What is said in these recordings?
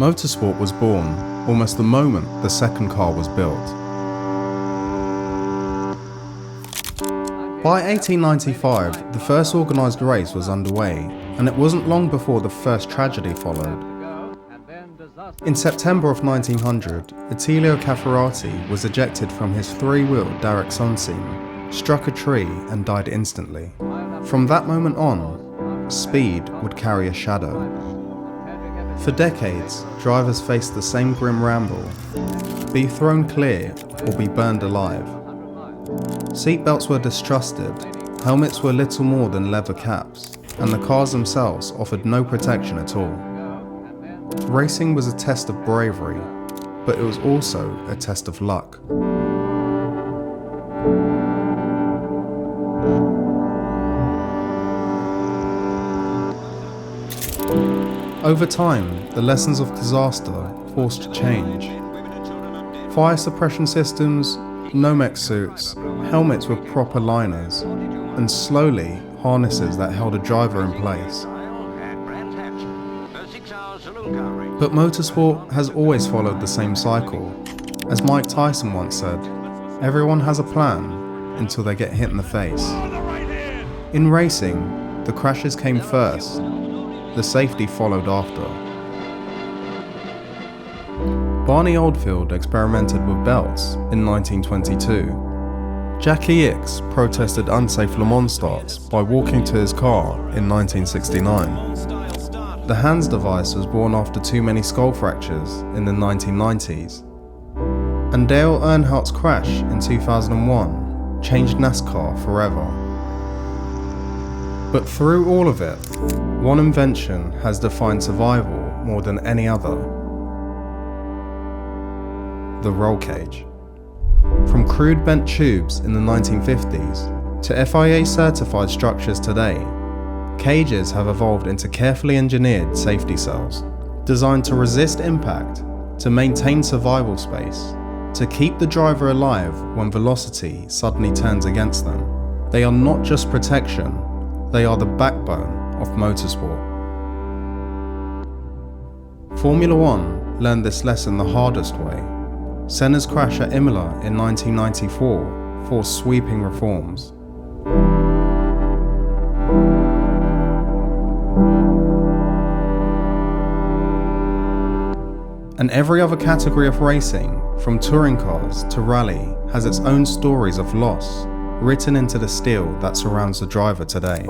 Motorsport was born almost the moment the second car was built. By 1895, the first organised race was underway, and it wasn't long before the first tragedy followed. In September of 1900, Attilio Cafferati was ejected from his three-wheeled Derek Sunseam, struck a tree and died instantly. From that moment on, speed would carry a shadow. For decades, drivers faced the same grim ramble: be thrown clear or be burned alive. Seatbelts were distrusted, helmets were little more than leather caps, and the cars themselves offered no protection at all. Racing was a test of bravery, but it was also a test of luck. Over time, the lessons of disaster forced change. Fire suppression systems, Nomex suits, helmets with proper liners, and slowly, harnesses that held a driver in place. But motorsport has always followed the same cycle. As Mike Tyson once said, everyone has a plan until they get hit in the face. In racing, the crashes came first, the safety followed after. Barney Oldfield experimented with belts in 1922. Jackie Ickx protested unsafe Le Mans starts by walking to his car in 1969. The hands device was born after too many skull fractures in the 1990s. And Dale Earnhardt's crash in 2001 changed NASCAR forever. But through all of it, one invention has defined survival more than any other: the roll cage. From crude bent tubes in the 1950s to FIA certified structures today, cages have evolved into carefully engineered safety cells, designed to resist impact, to maintain survival space, to keep the driver alive when velocity suddenly turns against them. They are not just protection, they are the backbone of motorsport. Formula One learned this lesson the hardest way. Senna's crash at Imola in 1994 forced sweeping reforms. And every other category of racing, from touring cars to rally, has its own stories of loss, written into the steel that surrounds the driver today.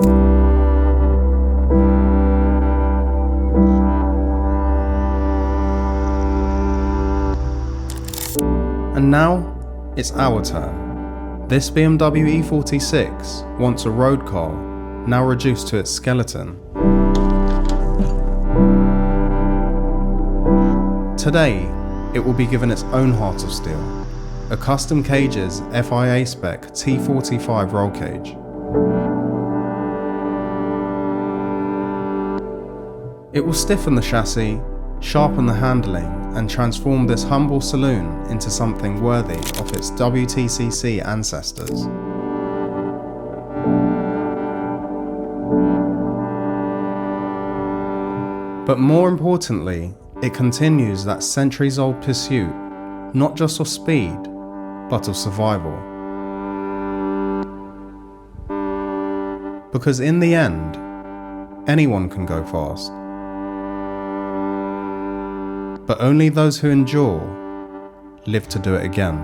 And now, it's our turn. This BMW E46, once a road car, now reduced to its skeleton. Today, it will be given its own heart of steel, a custom cage's FIA spec T45 roll cage. It will stiffen the chassis, sharpen the handling, and transform this humble saloon into something worthy of its WTCC ancestors. But more importantly, it continues that centuries-old pursuit, not just of speed, but of survival. Because in the end, anyone can go fast. But only those who endure live to do it again.